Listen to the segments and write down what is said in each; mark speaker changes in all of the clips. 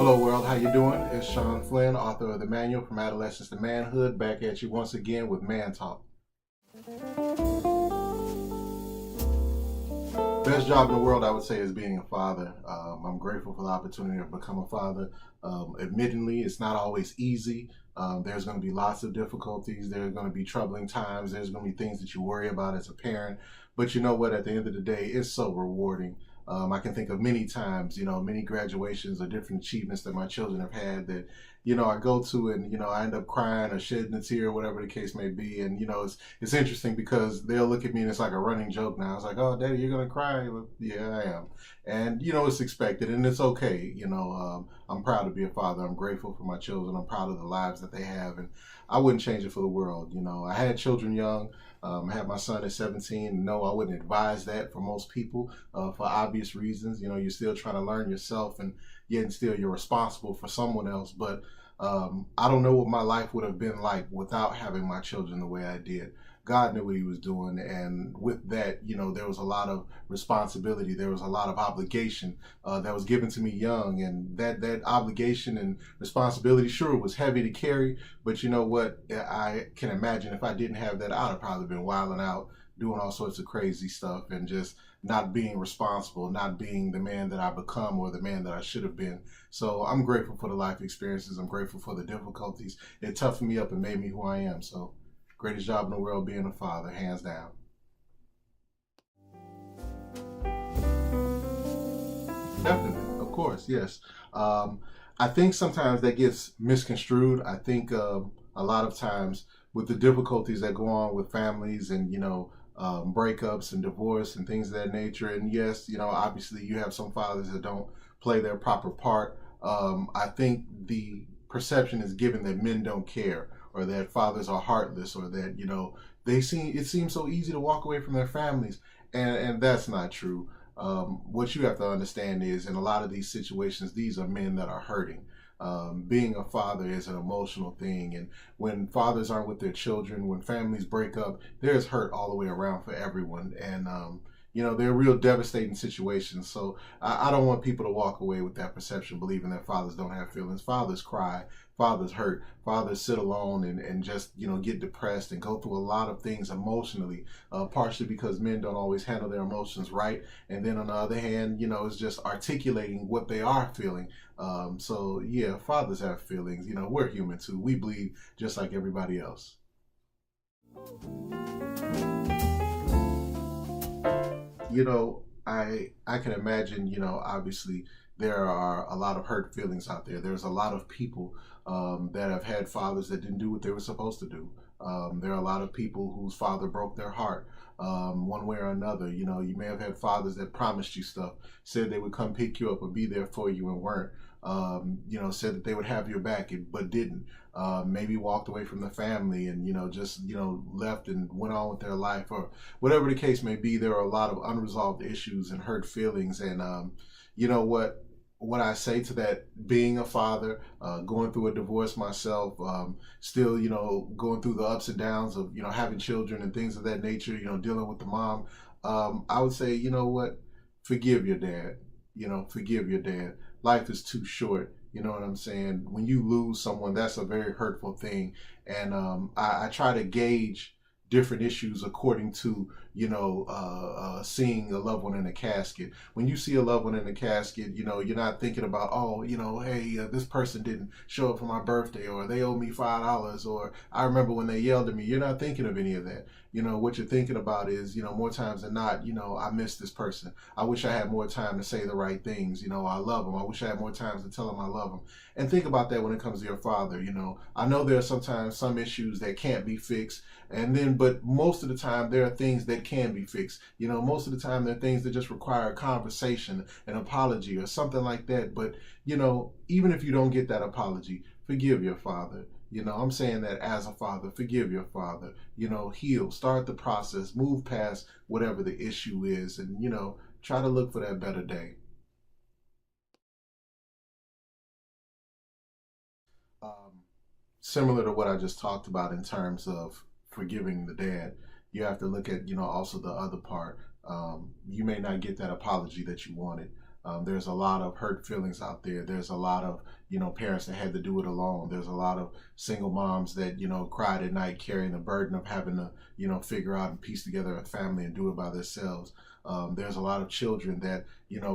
Speaker 1: Hello world, how you doing? It's Sean Flynn, author of The Manual from Adolescence to Manhood, back at you once again with Man Talk. Best job in the world, I would say, is being a father. I'm grateful for the opportunity to become a father. Admittedly, it's not always easy. There's going to be lots of difficulties. There's going to be troubling times. There's going to be things that you worry about as a parent. But you know what? At the end of the day, it's so rewarding. I can think of many times, many graduations or different achievements that my children have had that, I go to and, I end up crying or shedding a tear, whatever the case may be. And, it's interesting because they'll look at me and it's like a running joke now. It's like, oh, Daddy, you're going to cry? Yeah, I am. And, it's expected and it's okay. I'm proud to be a father. I'm grateful for my children. I'm proud of the lives that they have. And I wouldn't change it for the world. I had children young. I had my son at 17. No, I wouldn't advise that for most people for obvious reasons. You're still trying to learn yourself and yet still you're responsible for someone else. But I don't know what my life would have been like without having my children the way I did. God knew what he was doing. And with that, there was a lot of responsibility. There was a lot of obligation that was given to me young. And that obligation and responsibility, sure, was heavy to carry. But you know what? I can imagine if I didn't have that, I'd have probably been wilding out, doing all sorts of crazy stuff and just not being responsible, not being the man that I become or the man that I should have been. So I'm grateful for the life experiences. I'm grateful for the difficulties. It toughened me up and made me who I am. So greatest job in the world, being a father, hands down. Definitely, of course, yes. I think sometimes that gets misconstrued. I think a lot of times with the difficulties that go on with families and, breakups and divorce and things of that nature. And yes, obviously you have some fathers that don't play their proper part. I think the perception is given that men don't care or that fathers are heartless or that, it seems so easy to walk away from their families. And that's not true. What you have to understand is in a lot of these situations, these are men that are hurting. Being a father is an emotional thing, and when fathers aren't with their children, when families break up, there's hurt all the way around for everyone, and they're real devastating situations. So I don't want people to walk away with that perception, believing that fathers don't have feelings. Fathers cry, fathers hurt, fathers sit alone and just get depressed and go through a lot of things emotionally, partially because men don't always handle their emotions right, and then on the other hand, it's just articulating what they are feeling. So yeah, fathers have feelings. We're human too. We bleed just like everybody else. I can imagine, obviously there are a lot of hurt feelings out there. There's a lot of people that have had fathers that didn't do what they were supposed to do. There are a lot of people whose father broke their heart one way or another. You may have had fathers that promised you stuff, said they would come pick you up or be there for you and weren't. Said that they would have your back but didn't. Maybe walked away from the family and, just, left and went on with their life or whatever the case may be. There are a lot of unresolved issues and hurt feelings. And, what I say to that, being a father, going through a divorce myself, still, going through the ups and downs of, having children and things of that nature, dealing with the mom, I would say, forgive your dad, forgive your dad. Life is too short. You know what I'm saying? When you lose someone, that's a very hurtful thing. And I try to gauge different issues according to, seeing a loved one in a casket. When you see a loved one in a casket, you're not thinking about, oh, hey, this person didn't show up for my birthday or they owe me $5 or I remember when they yelled at me. You're not thinking of any of that. What you're thinking about is, more times than not, I miss this person. I wish I had more time to say the right things. I love them. I wish I had more time to tell them I love them. And think about that when it comes to your father. I know there are sometimes some issues that can't be fixed. But most of the time there are things that can be fixed. Most of the time there are things that just require a conversation, an apology or something like that. But, even if you don't get that apology, forgive your father. I'm saying that as a father, forgive your father, heal, start the process, move past whatever the issue is and, try to look for that better day. Similar to what I just talked about in terms of forgiving the dad, you have to look at, also the other part. You may not get that apology that you wanted. There's a lot of hurt feelings out there. There's a lot of, parents that had to do it alone. There's a lot of single moms that, cried at night carrying the burden of having to, figure out and piece together a family and do it by themselves. There's a lot of children that,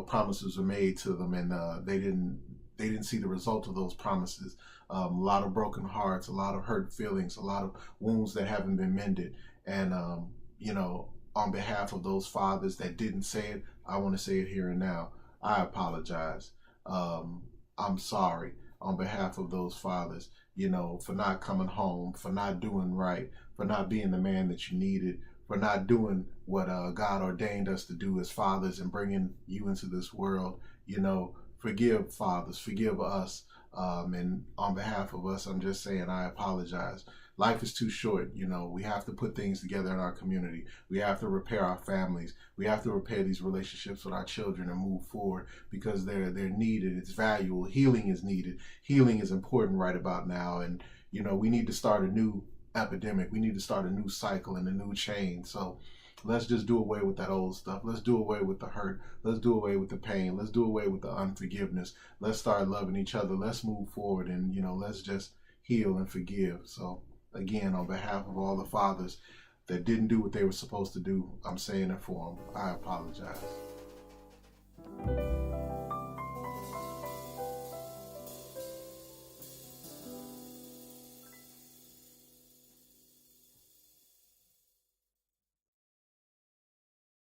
Speaker 1: promises were made to them, and they didn't see the result of those promises. A lot of broken hearts, a lot of hurt feelings, a lot of wounds that haven't been mended. And, on behalf of those fathers that didn't say it, I want to say it here and now. I apologize. I'm sorry on behalf of those fathers, for not coming home, for not doing right, for not being the man that you needed, for not doing what God ordained us to do as fathers and bringing you into this world. Forgive fathers, forgive us. And on behalf of us, I'm just saying I apologize. Life is too short. We have to put things together in our community. We have to repair our families. We have to repair these relationships with our children and move forward, because they're needed. It's valuable. Healing is needed. Healing is important right about now. And, we need to start a new epidemic. We need to start a new cycle and a new chain. So let's just do away with that old stuff. Let's do away with the hurt. Let's do away with the pain. Let's do away with the unforgiveness. Let's start loving each other. Let's move forward, and, let's just heal and forgive. So again, on behalf of all the fathers that didn't do what they were supposed to do, I'm saying it for them. I apologize.